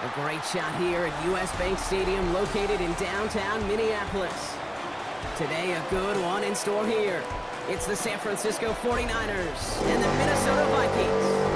A great shot here at US Bank Stadium, located in downtown Minneapolis. Today, a good one in store here. It's the San Francisco 49ers and the Minnesota Vikings.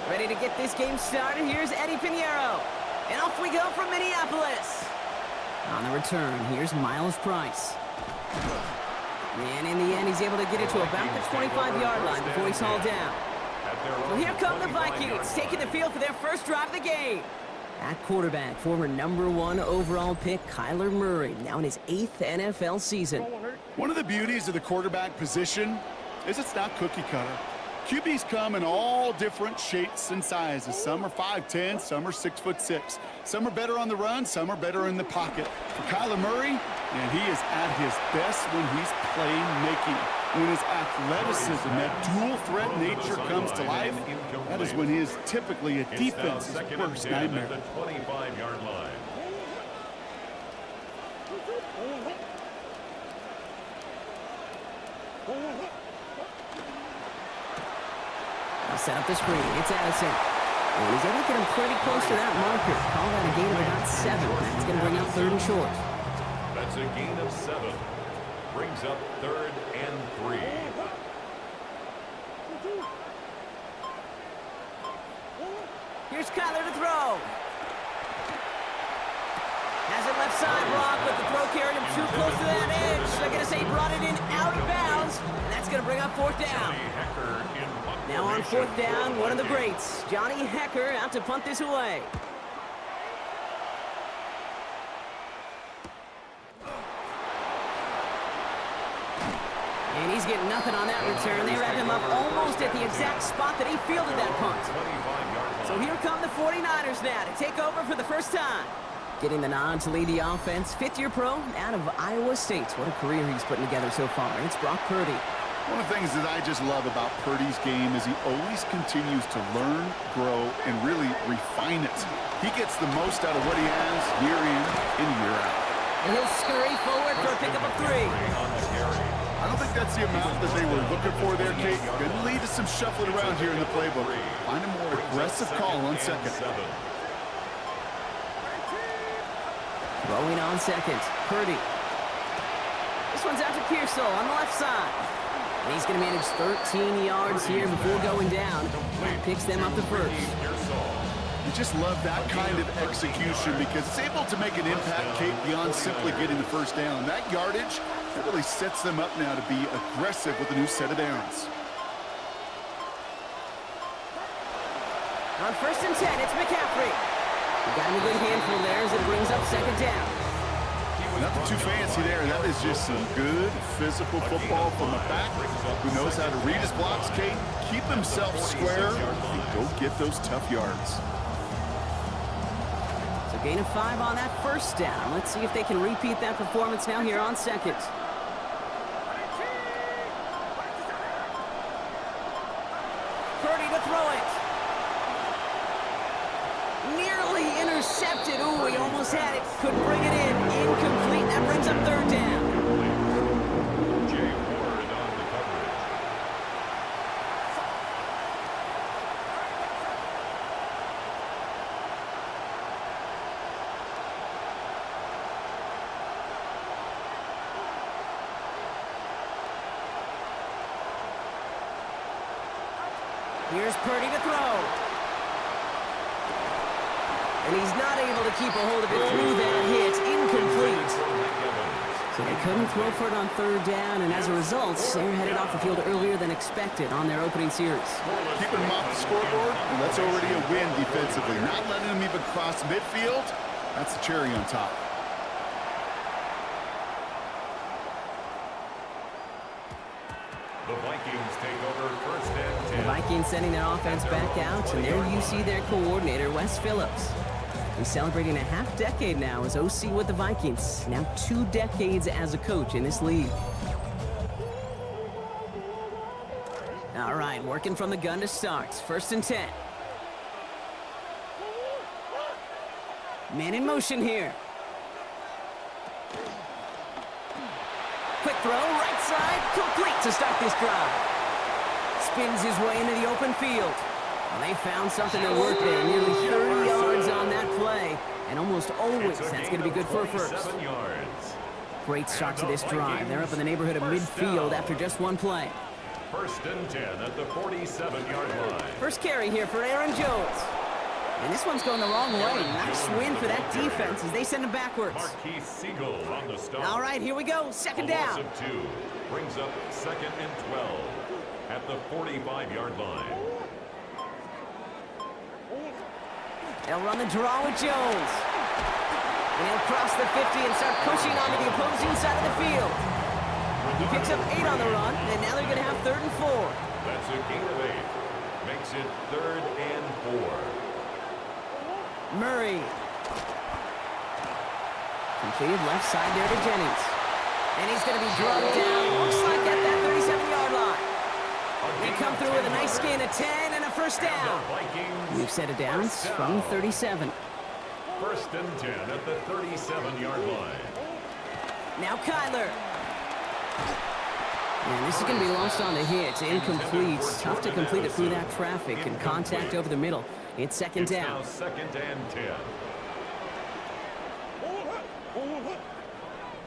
Ready to get this game started. Here's Eddie Pinheiro. And off we go from Minneapolis. On the return, here's Miles Price. And in the end, he's able to get it to about the 25-yard line before he's hauled down. So here come the Vikings, taking the field for their first drive of the game. At quarterback, former #1 overall pick Kyler Murray, now in his 8th NFL season. One of the beauties of the quarterback position is it's not cookie cutter. QBs come in all different shapes and sizes. Some are 5'10", some are 6'6". Some are better on the run, some are better in the pocket. For Kyler Murray, and he is at his best when he's playmaking. When his athleticism, that dual threat nature comes to life, that is when he is typically a defense's worst nightmare. 25-yard line. Set up the screen. It's Addison. And he's able to get him pretty close to that marker. Call that a gain of about 7. That's going to bring up 3rd and short. That's a gain of 7. Brings up 3rd and 3. Here's Kyler to throw. Has it left side block, but the throw carried him too close to that edge. They're going to say he brought it in out of bounds, and that's going to bring up 4th down. Now on 4th down, one of the greats, Johnny Hecker, out to punt this away. And he's getting nothing on that return. They wrap him up almost at the exact spot that he fielded that punt. So here come the 49ers now to take over for the first time. Getting the nod to lead the offense, 5th-year pro out of Iowa State. What a career he's putting together so far. It's Brock Purdy. One of the things that I just love about Purdy's game is he always continues to learn, grow, and really refine it. He gets the most out of what he has year in and year out. And he'll scurry forward for a pickup of 3. I don't think that's the amount that they were looking for there, Kate. Going to lead to some shuffling around here in the playbook. Find a more aggressive call on 2nd. Throwing on 2nd, Purdy. This one's out to Pearsall on the left side. And he's going to manage 13 yards here before going down. That picks them up the 1st. You just love that kind of execution because it's able to make an impact, Kate, beyond simply getting the 1st down. That yardage, that really sets them up now to be aggressive with a new set of downs. On 1st and 10, it's McCaffrey. He got him a good handful there as it brings up 2nd down. Nothing too fancy there. That is just some good physical football from a back who knows how to read his blocks, Kate, keep himself square, and go get those tough yards. So gain of 5 on that 1st down. Let's see if they can repeat that performance now here on 2nd. Purdy to throw it. Nearly intercepted. Ooh, he almost had it. Couldn't bring it in. Incomplete. That brings up 3rd down. Jay Ward on the coverage. Here's Purdy to throw. And he's not able to keep a hold of it through that hit. Incomplete. So they couldn't throw for it on 3rd down, and as a result, they're headed off the field earlier than expected on their opening series. Keeping them off the scoreboard, well, that's already a win defensively. Not letting them even cross midfield, that's the cherry on top. The Vikings take over 1st and 10. The Vikings sending their offense back out, and there you see their coordinator, Wes Phillips. He's celebrating a half-decade now as OC with the Vikings. Now 2 decades as a coach in this league. All right, working from the gun to start. 1st and 10. Man in motion here. Quick throw, right side, complete to start this drive. Spins his way into the open field. And they found something that worked there. Nearly 30 yards on that play. And almost always, that's going to be good for a 1st. Great start to this drive. They're up in the neighborhood of midfield after just 1 play. 1st and 10 at the 47-yard line. First carry here for Aaron Jones. And this one's going the wrong way. Nice win for that defense as they send him backwards. Marquise Siegel on the start. All right, here we go. 2nd down. A loss of 2 brings up 2nd and 12 at the 45-yard line. They'll run the draw with Jones. And he'll cross the 50 and start pushing onto the opposing side of the field. He picks up 8 on the run, and now they're going to have 3rd and 4. That's a gain of 8. Makes it 3rd and 4. Murray. Completed left side there to Jennings. And he's going to be drugged down. Looks like at that 37-yard line. They come through with a nice gain of 10 and a 1st down. We've set it down from 37. 1st and 10 at the 37-yard line. Now Kyler. And this is going to be lost on the hit. Incomplete. Tough to complete it through that traffic and contact over the middle. It's 2nd down. Now 2nd and 10.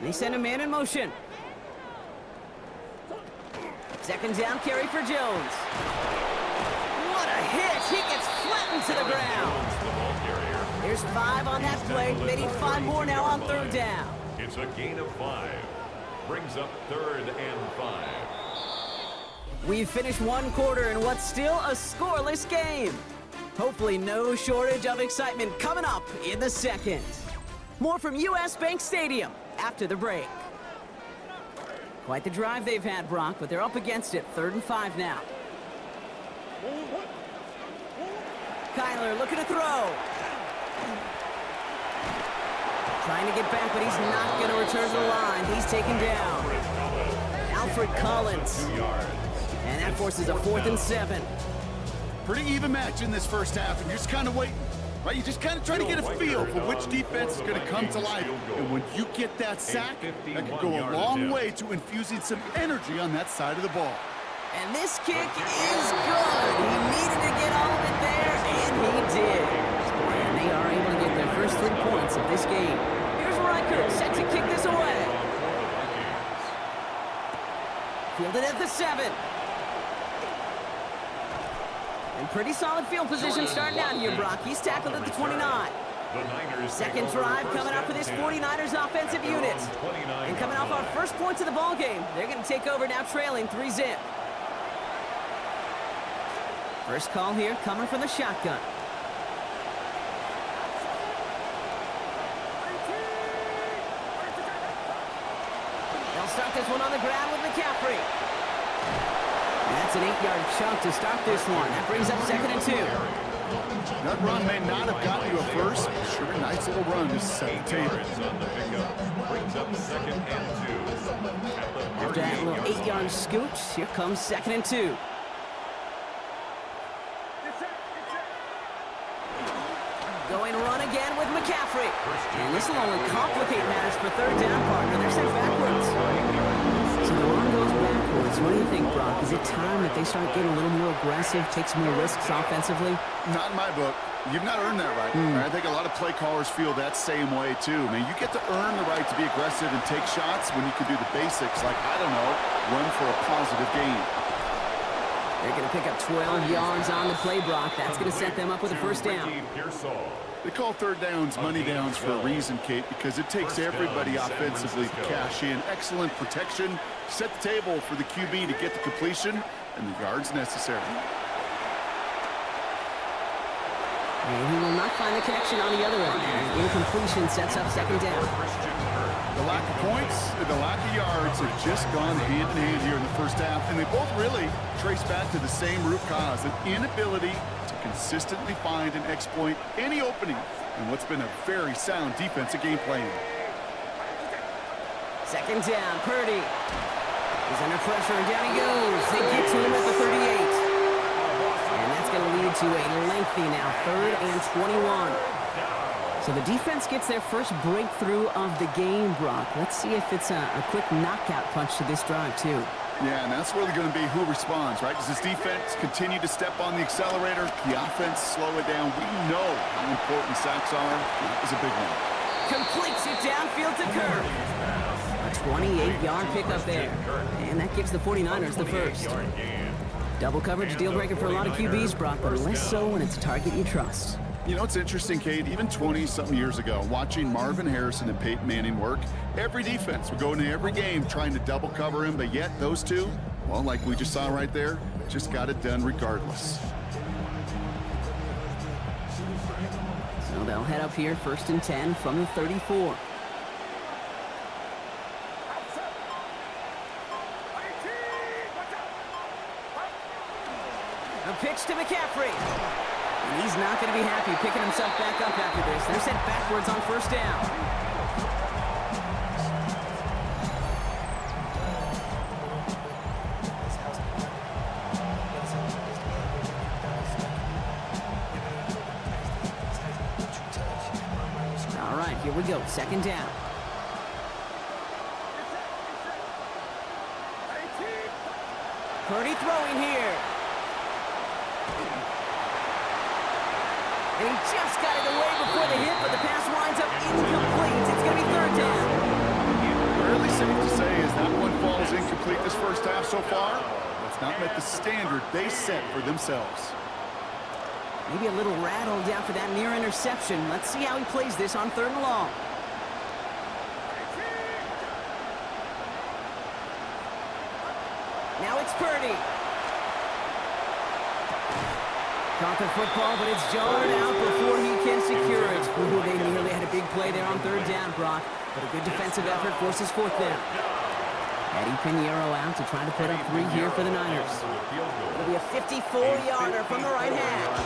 They send a man in motion. Second down carry for Jones. What a hit! He gets flattened to the ground. There's 5 on that play. They need 5 more now on third down. It's a gain of 5. Brings up 3rd and 5. We've finished one quarter in what's still a scoreless game. Hopefully no shortage of excitement coming up in the second. More from US Bank Stadium after the break. Quite the drive they've had, Brock, but they're up against it. 3rd and 5 now. Kyler looking to throw. Trying to get back, but he's not going to return to the line. He's taken down. Alfred Collins. And that forces a 4th and 7. Pretty even match in this first half, and you're just kind of waiting, right? You just kind of try to get a feel for which defense is going to come to life. And when you get that sack, that could go a long way to infusing some energy on that side of the ball. And this kick is good. He needed to get all of it there, and he did. And they are able to get their first 3 points of this game. Here's Riker, set to kick this away. Fielded at the 7. And pretty solid field position starting out here, Brock. He's tackled at the 29. Second drive coming up for this 49ers offensive unit. And coming off our first points of the ball game, they're going to take over now trailing 3-zip. First call here coming from the shotgun. They'll start this one on the ground with McCaffrey. That's an 8-yard chunk to start this one. That brings up 2nd and 2. That run may not have gotten you a first, but sure a nice little run to set the table. Brings up 2nd and 2. After that little 8-yard scooch, here comes 2nd and 2. Going run again with McCaffrey. And this will only complicate matters for 3rd down, partner. They're sent backwards. So the run goes backwards. What do you think, Brock? Is it time that they start getting a little more aggressive, take some more risks offensively? Not in my book. You've not earned that right. I think a lot of play callers feel that same way, too. I mean, you get to earn the right to be aggressive and take shots when you can do the basics, like, I don't know, run for a positive gain. They're going to pick up 12 yards on the play, Brock. That's going to set them up with a first down. They call 3rd downs money downs for a reason, Kate, because it takes everybody offensively to cash in. Excellent protection, set the table for the QB to get the completion and the yards necessary. And he will not find the connection on the other end. And incompletion sets up 2nd down. The lack of points and the lack of yards have just gone hand in hand here in the first half, and they both really trace back to the same root cause, an inability to consistently find and exploit any opening in what's been a very sound defensive game plan. 2nd down, Purdy. He's under pressure, and down he goes. They get to him at the 38. And that's going to lead to a lengthy now 3rd and 21. So the defense gets their first breakthrough of the game, Brock. Let's see if it's a quick knockout punch to this drive, too. Yeah, and that's really going to be who responds, right? Does this defense continue to step on the accelerator? The offense slow it down? We know how important sacks are. That was a big one. Completes it downfield to Kerr. A 28-yard pickup there. And that gives the 49ers the first. Double coverage deal breaker for a lot of QBs, Brock, but less so when it's a target you trust. You know, it's interesting, Kate, even 20-something years ago, watching Marvin Harrison and Peyton Manning work, every defense would go into every game trying to double cover him, but yet those two, well, like we just saw right there, just got it done regardless. So they'll head up here, 1st and 10 from the 34. A pitch to McCaffrey. And he's not going to be happy picking himself back up after this. They're sent backwards on 1st down. All right, here we go. 2nd down. Purdy throwing here. And he just got it away before the hit, but the pass winds up incomplete. It's going to be 3rd down. complete this first half so far. It's not met the standard they set for themselves. Maybe a little rattled after that near interception. Let's see how he plays this on 3rd and long. Now it's Purdy. Caught the football, but it's jarred out before he can secure it. Ooh, they nearly had a big play there on 3rd down, Brock. But a good defensive effort forces 4th down. Eddie Pinheiro out to try to put up 3 here for the Niners. It'll be a 54-yarder from the right hash.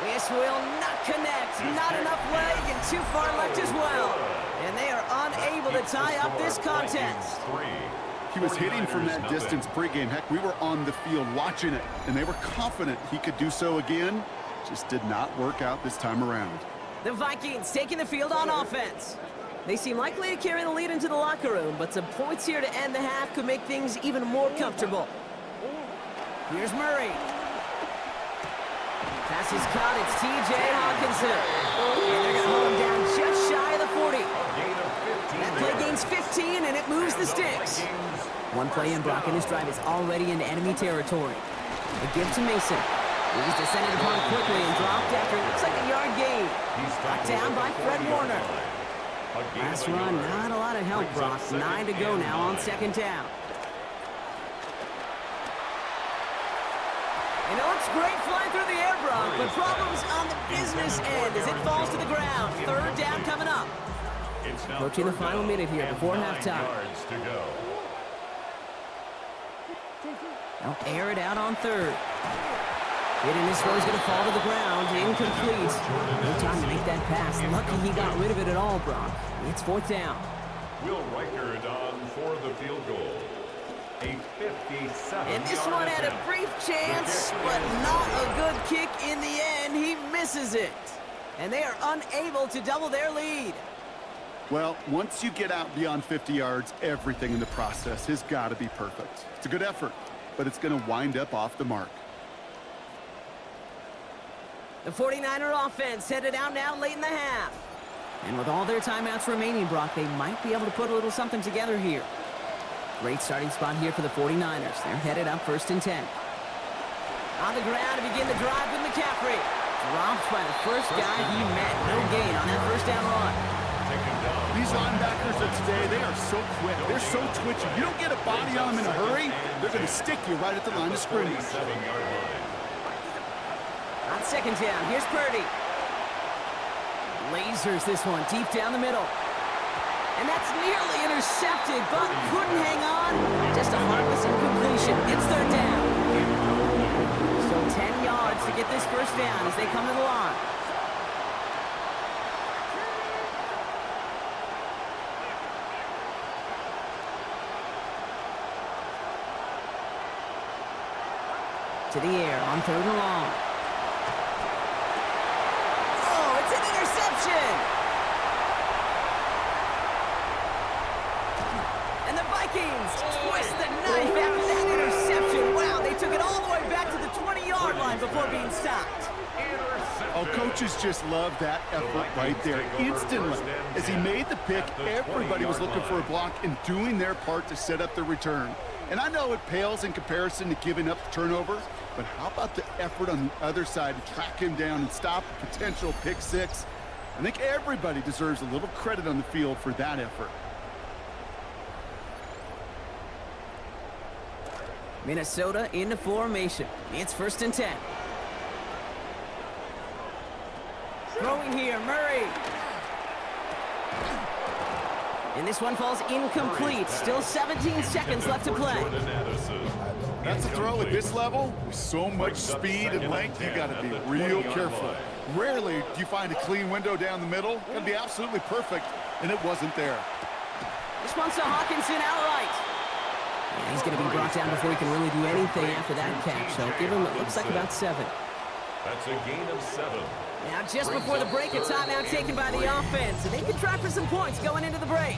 This will not connect. Not enough leg and too far left as well. And they are unable to tie up this contest. He was hitting from that distance pregame. Heck, we were on the field watching it, and they were confident he could do so again. Just did not work out this time around. The Vikings taking the field on offense. They seem likely to carry the lead into the locker room, but some points here to end the half could make things even more comfortable. Here's Murray. Pass is caught. It's T.J. Hawkinson. And they're going to hold him down just shy of the 40. That play gains 15, and it moves the sticks. One play in, Brock, and this drive is already into enemy territory. A give to Mason. He's descended upon quickly and dropped after it looks like a yard gain. Brought down by Fred Warner. Last run, not a lot of help, Brock. 9 to go now on 2nd down. And it looks great flying through the air, Brock, but problems on the business end as it falls to the ground. 3rd down coming up. Approaching the final minute here before halftime. They'll air it out on 3rd. Hitting this throw is going to fall to the ground. Incomplete. No time to make that pass. Lucky he got rid of it at all, Brock. It's 4th down. Will Reichard on for the field goal. A 57. And this one had a brief chance, but not a good kick in the end. He misses it. And they are unable to double their lead. Well, once you get out beyond 50 yards, everything in the process has got to be perfect. It's a good effort, but it's going to wind up off the mark. The 49er offense headed out now late in the half. And with all their timeouts remaining, Brock, they might be able to put a little something together here. Great starting spot here for the 49ers. They're headed up 1st and 10. On the ground to begin the drive with McCaffrey. Dropped by the first guy he met. No gain on that 1st down run. These linebackers of today, they are so quick. They're so twitchy. You don't get a body on them in a hurry, they're going to stick you right at the line of scrimmage. On 2nd down, here's Purdy. Lasers this one deep down the middle. And that's nearly intercepted, but couldn't hang on. Just a harmless incompletion. It's 3rd down. So 10 yards to get this 1st down as they come to the line. To the air on 3rd and long. Oh, it's an interception! And the Vikings twist the knife after that interception. Wow, they took it all the way back to the 20-yard line before being stopped. Oh, coaches just love that effort right there. Instantly, as he made the pick, everybody was looking for a block and doing their part to set up the return. And I know it pales in comparison to giving up the turnover, but how about the effort on the other side to track him down and stop a potential pick 6? I think everybody deserves a little credit on the field for that effort. Minnesota into formation. It's 1st and 10. Throwing here, Murray. And this one falls incomplete. Still 17 seconds left to play. That's a throw at this level. With so much speed and length, you got to be real careful. Rarely do you find a clean window down the middle. It's going to be absolutely perfect, and it wasn't there. This one's to Hawkinson outright. Yeah, he's going to be brought down before he can really do anything after that catch. So give him, it looks like about 7. That's a gain of 7. Now just before the break, a timeout taken by the offense. And they can try for some points going into the break.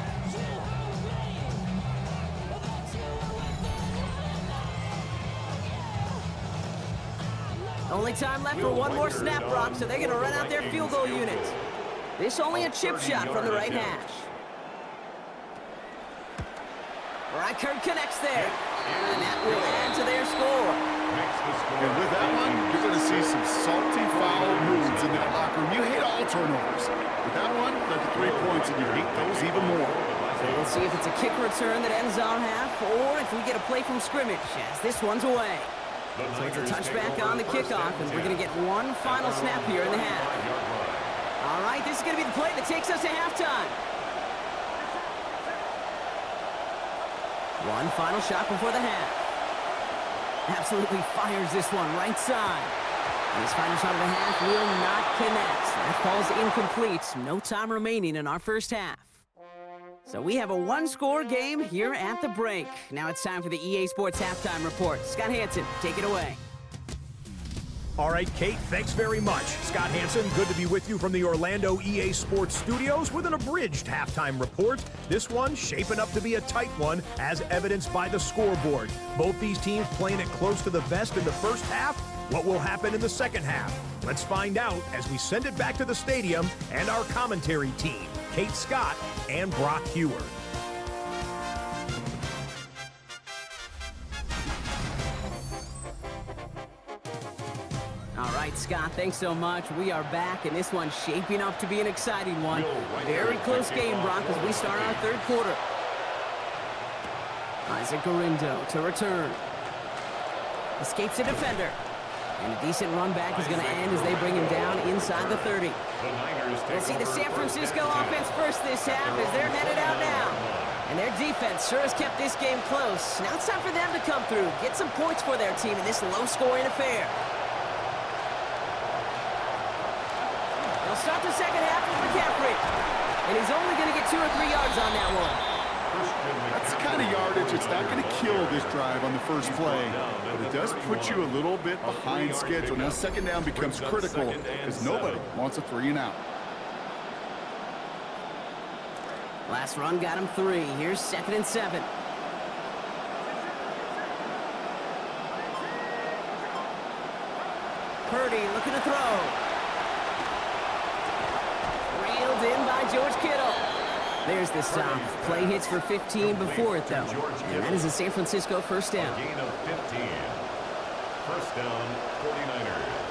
Only time left for one more snap, Brock, so they're going to run out their field goal unit. This only a chip shot from the right hash. Reichert connects there. And that will add to their score. And with that one, you're going to see some salty foul moves in that locker room. You hate all turnovers. With that one, led to 3 points, and you hate those even more. So we'll see if it's a kick return that ends our half, or if we get a play from scrimmage, as this one's away. So it's a touchback on the kickoff, and we're going to get one final snap here in the half. All right, this is going to be the play that takes us to halftime. One final shot before the half. Absolutely fires this one right side. And his final shot of the half will not connect. That falls incomplete. No time remaining in our first half. So we have a one-score game here at the break. Now it's time for the EA Sports Halftime Report. Scott Hansen, take it away. All right, Kate, thanks very much. Scott Hansen, good to be with you from the Orlando EA Sports Studios with an abridged halftime report. This one shaping up to be a tight one, as evidenced by the scoreboard. Both these teams playing it close to the vest in the first half. What will happen in the second half? Let's find out as we send it back to the stadium and our commentary team, Kate Scott and Brock Hewer. All right, Scott, thanks so much. We are back, and this one's shaping up to be an exciting one. Very close game, Brock, as we start our third quarter. Isaac Garindo to return. Escapes a defender. And a decent run back is going to end as they bring him down inside the 30. We'll see the San Francisco offense first this half as they're headed out now. And their defense sure has kept this game close. Now it's time for them to come through, get some points for their team in this low-scoring affair. They'll start the second half with McCaffrey. And he's only going to get 2 or 3 yards on that one. That's the kind of yardage it's not going to kill this drive on the first play, but it does put you a little bit behind schedule. Now second down becomes critical because nobody wants a 3-and-out. Last run got him 3. Here's 2nd and 7. Purdy looking to throw. Reeled in by George Kittle. There's the stop. Play hits for 15 before it, though. And that is a San Francisco first down. Gain of 15. First down, 49ers.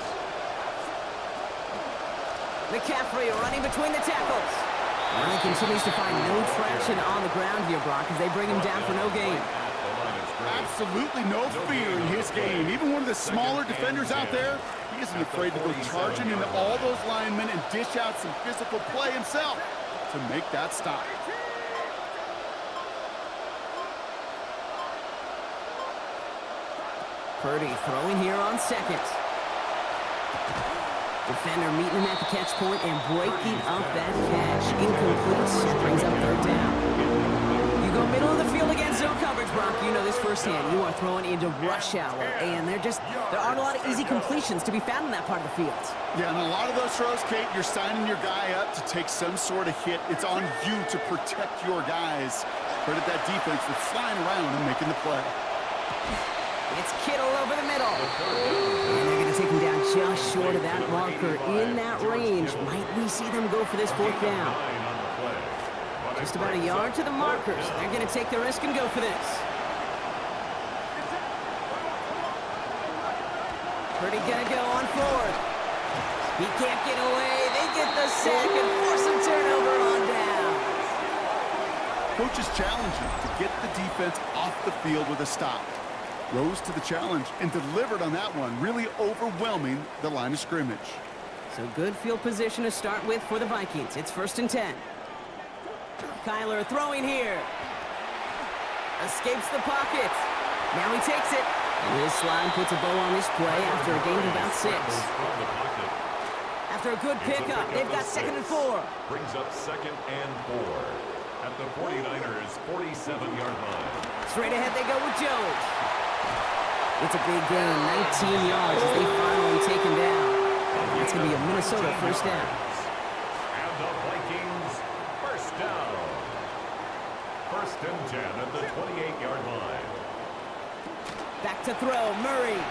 McCaffrey running between the tackles. And he continues to find no traction on the ground here, Brock, as they bring him down for no gain. Absolutely no fear in his game. Even one of the smaller defenders out there, he isn't afraid to go charging into all those linemen and dish out some physical play himself to make that stop. Purdy throwing here on 2nd. Defender meeting him at the catch point and breaking up that catch. Incomplete. That brings up 3rd down. You go middle of the field against zone coverage, Brock. You know this firsthand. You are throwing into rush hour, and there aren't a lot of easy completions to be found in that part of the field. Yeah, and a lot of those throws, Kate, you're signing your guy up to take some sort of hit. It's on you to protect your guys. Credit that defense for flying around and making the play. It's Kittle over the middle. And they're going to take him down just short of that marker in that range. Might we see them go for this 4th down? Just about a yard to the markers. They're going to take the risk and go for this. Purdy going to go on 4th. He can't get away. They get the sack and force a turnover on down. Coach is challenging to get the defense off the field with a stop. Rose to the challenge and delivered on that one, really overwhelming the line of scrimmage. So good field position to start with for the Vikings. It's 1st and 10. Kyler throwing here. Escapes the pocket. Now he takes it. And his slide puts a bow on this play after a gain of about 6. After a good pickup, they've got 2nd and 4. Brings up 2nd and 4 at the 49ers' 47-yard line. Straight ahead they go with Jones. It's a big gain, 19 yards as they finally take him down. That's going to be a Minnesota first down. And the Vikings first down. 1st and 10 at the 28-yard line. Back to throw, Murray.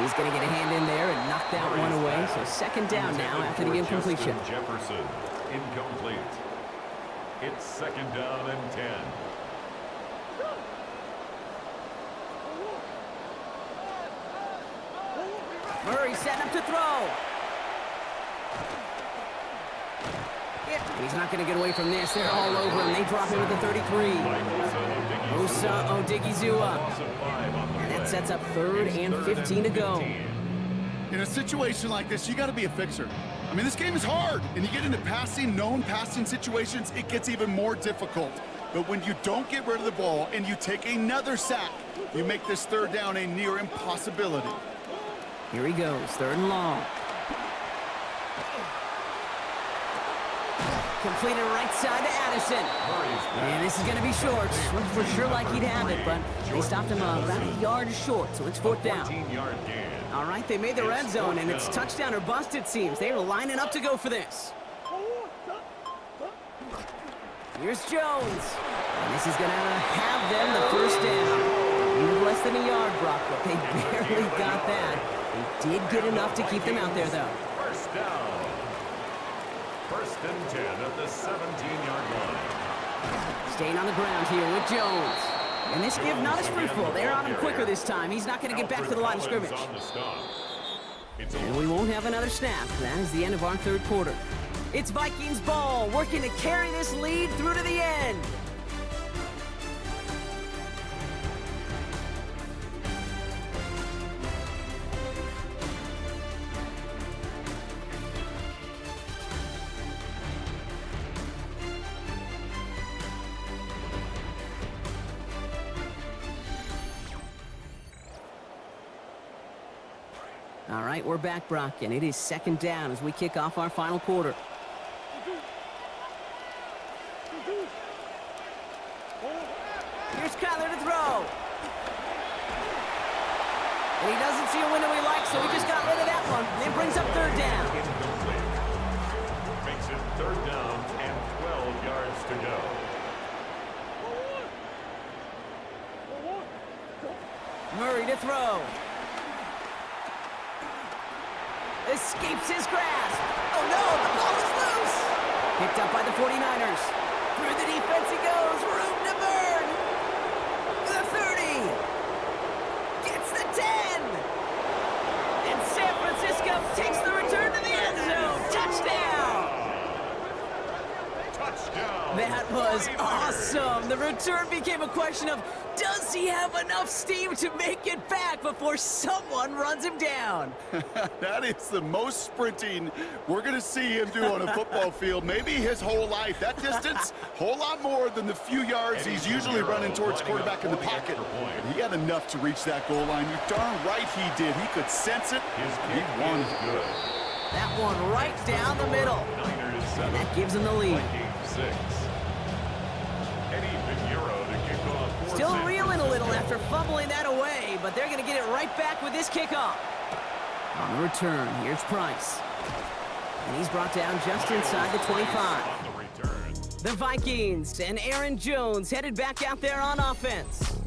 He's going to get a hand in there and knock that one away. So 2nd down now after the incompletion. Jefferson, incomplete. It's second down and 10. Murray setting up to throw. He's not going to get away from this. They're all over him. They drop him at the 33. Osa Odigizua. And that sets up 3rd and 15 to go. In a situation like this, you got to be a fixer. I mean, this game is hard, and you get into known passing situations, it gets even more difficult. But when you don't get rid of the ball and you take another sack, you make this 3rd down a near impossibility. Here he goes, 3rd and long. Completed right side to Addison. And this is going to be short. Looked for sure like he'd have it, but they stopped him about a yard short, so it's 4th down. All right, they made the red zone, and it's touchdown or bust, it seems. They are lining up to go for this. Here's Jones. And this is going to have them the 1st down. Even less than a yard, Brock, but they barely got that. They did get enough to keep them out there, though. 1st down. 1st and 10 at the 17-yard line. Staying on the ground here with Jones. And this give not as fruitful. They're on him quicker this time. He's not going to get back to the line of scrimmage. And we won't have another snap. That is the end of our 3rd quarter. It's Vikings ball, working to carry this lead through to the end. All right, we're back, Brock, and it is 2nd down as we kick off our final quarter. Here's Kyler to throw. And he doesn't see a window he likes, so he just got rid of that one. And it brings up 3rd down. Makes it 3rd down and 12 yards to go. Murray to throw. Escapes his grasp. Oh no, the ball is loose. Picked up by the 49ers. Through the defense he goes. Room to burn. The 30. Gets the 10. And San Francisco takes the return to the end zone. Touchdown. Touchdown. That was awesome. The return became a question of, does he have enough steam to make it back before someone runs him down? That is the most sprinting we're going to see him do on a football field, maybe his whole life. That distance, whole lot more than the few yards he's usually running towards quarterback in the pocket. He had enough to reach that goal line. You're darn right he did. He could sense it. He wanted good. That one right down the middle. And that gives him the lead. Still reeling a little after fumbling that away, but they're going to get it right back with this kickoff. On the return, here's Price. And he's brought down just inside the 25. The Vikings and Aaron Jones headed back out there on offense.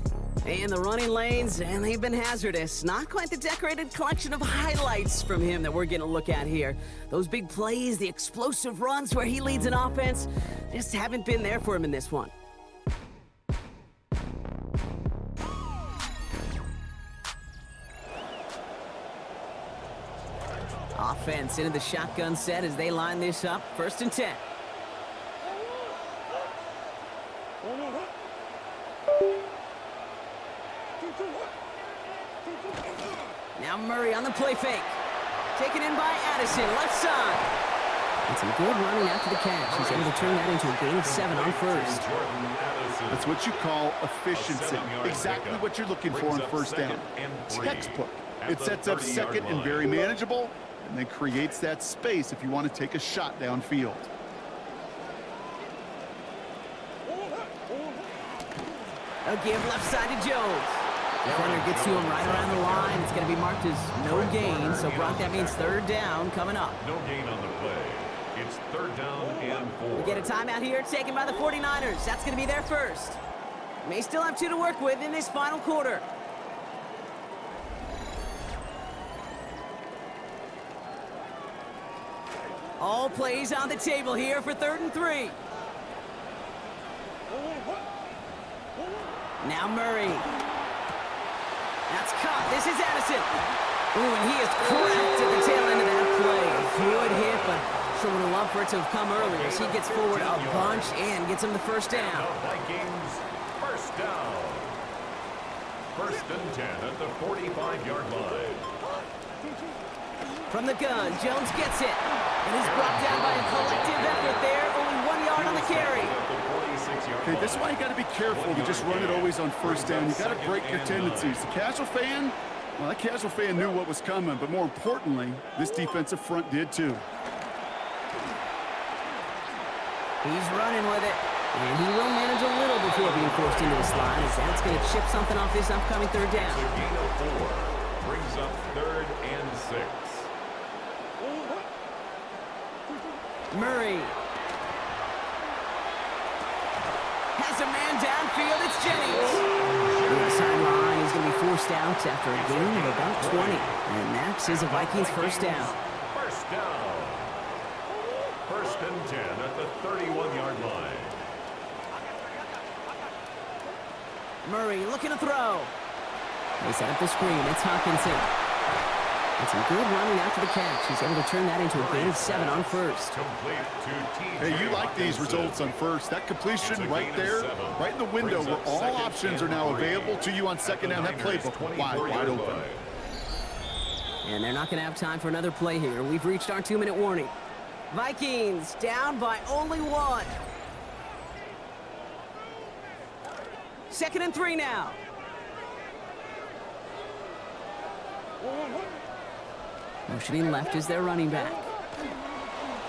And the running lanes, and they've been hazardous. Not quite the decorated collection of highlights from him that we're going to look at here. Those big plays, the explosive runs where he leads an offense, just haven't been there for him in this one. Offense into the shotgun set as they line this up. 1st and 10. Now Murray on the play fake. Taken in by Addison, left side. And some good running after the catch. He's able to turn that into a gain of 7 on 1st. That's what you call efficiency. Exactly what you're looking for on 1st down. Textbook. It sets up 2nd and very manageable, and then creates that space if you want to take a shot downfield. A give left side to Jones. Defender gets to him right around the line. It's going to be marked as no gain, so Brock, that means 3rd down coming up. No gain on the play. It's 3rd down and 4. We get a timeout here taken by the 49ers. That's going to be their first. May still have 2 to work with in this final quarter. All plays on the table here for 3rd and 3. Now Murray. That's caught. This is Addison. Ooh, and he is cracked at the tail end of that play. Good hit, but sure would have loved for it to have come earlier as he gets forward a bunch and gets him the first down. Vikings, first down. First and 10 at the 45-yard line. From the gun, Jones gets it. And he's brought down by a collective effort there. Only 1 yard on the carry. Okay, this is why you got to be careful to just run it always on first down. You got to break your tendencies. The casual fan, well, that casual fan knew what was coming, but more importantly, this defensive front did too. He's running with it. And he will manage a little before being forced into the slide, as that's going to chip something off this upcoming third down. A gain of 4 brings up 3rd and 6. Murray. Has a man downfield. It's Jennings. The sideline is going to be forced out after a gain of about 20. And Max is a Vikings first down. First down. First and 10 at the 31-yard line. Murray looking to throw. They set up the screen. It's Hawkinson. And some good running after the catch. He's able to turn that into a gain of 7 on first. Hey, you like these results on first. That completion right there, right in the window where all options are now available to you on second down. That playbook wide open. And they're not going to have time for another play here. We've reached our 2-minute warning. Vikings down by only 1. 2nd and 3 now. Motioning left is their running back.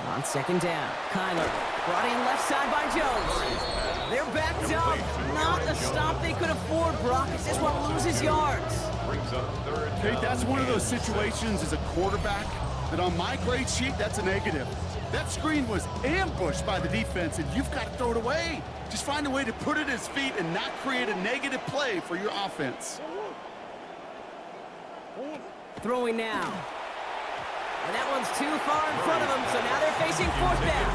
On 2nd down, Kyler brought in left side by Jones. They're backed up. Not a stop they could afford, Brock. It's just one loses yards. Hey, that's one of those situations as a quarterback that on my grade sheet, that's a negative. That screen was ambushed by the defense, and you've got to throw it away. Just find a way to put it at his feet and not create a negative play for your offense. Throwing now. And that one's too far in front of them, so now they're facing 4th down.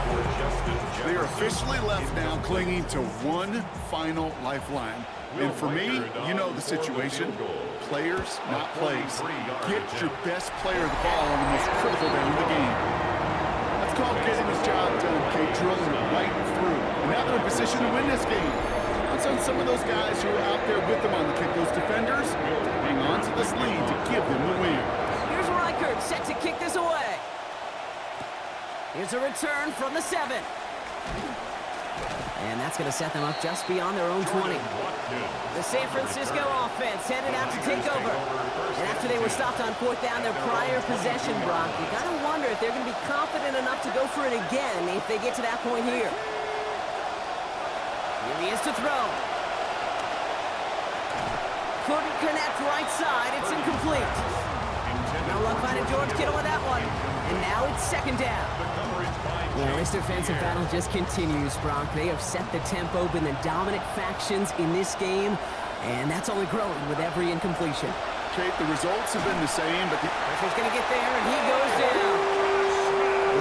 They are officially left now clinging to one final lifeline. And for me, you know the situation. Players, not plays. Get your best player the ball on the most critical down in the game. That's called getting his job done, Kate, drilling it right through. And now they're in position to win this game. That's on some of those guys who are out there with them on the kick, those defenders, to hang on to this lead to give them the win. Here's Reichert set to kick this away. Here's a return from the 7. And that's going to set them up just beyond their own 20. The San Francisco offense headed out to take over. And after they were stopped on 4th down, their prior possession, Brock, you got to wonder if they're going to be confident enough to go for it again if they get to that point here. Here he is to throw. Couldn't connect right side. It's incomplete. No luck finding George Kittle with that one. And now it's 2nd down. Well, this defensive battle just continues, Brock. They have set the tempo, been the dominant factions in this game, and that's only growing with every incompletion. Kate, the results have been the same, but Pressure's going to get there, and he goes down.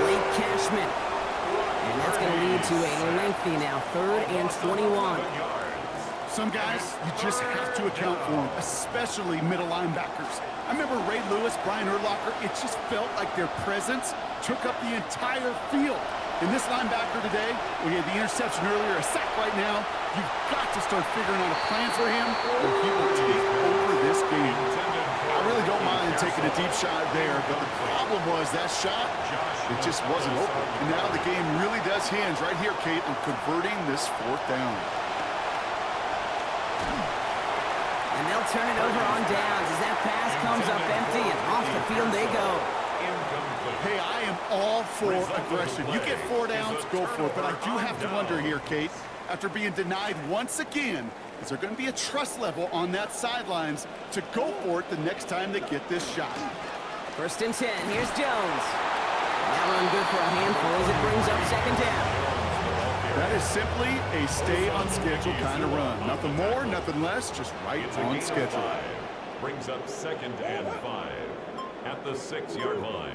Late Cashman. And that's going to lead to a lengthy now 3rd and 21. some guys, you just have to account for them, especially middle linebackers. I remember Ray Lewis, Brian Urlacher, it just felt like their presence took up the entire field. And this linebacker today, we had the interception earlier, a sack right now, you've got to start figuring out a plan for him or he will take over this game. I really don't mind taking a deep shot there, but the problem was that shot, it just wasn't open. And now the game really does hinge right here, Kate, on converting this fourth down. And they'll turn it over on downs as that pass comes up empty and off the field they go. Hey, I am all for aggression. You get 4 downs, go for it. But I do have to wonder here, Kate, after being denied once again, is there going to be a trust level on that sidelines to go for it the next time they get this shot? 1st and 10, here's Jones. That run good for a handful as it brings up 2nd down. That is simply a stay on schedule kind of run. Nothing more, nothing less, just right on schedule. Brings up 2nd and 5 at the 6-yard line.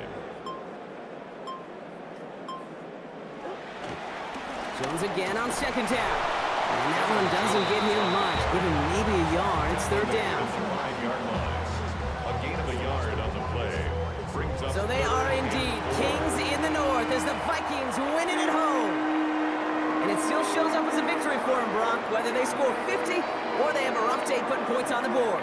Jones again on 2nd down. And that one doesn't get him much. Give him maybe a yard. It's third down. 5-yard line. A gain of a yard on the play. Brings up So they are indeed kings in the north as the Vikings win it at home. And it still shows up as a victory for them, Brock, whether they score 50 or they have a rough day putting points on the board.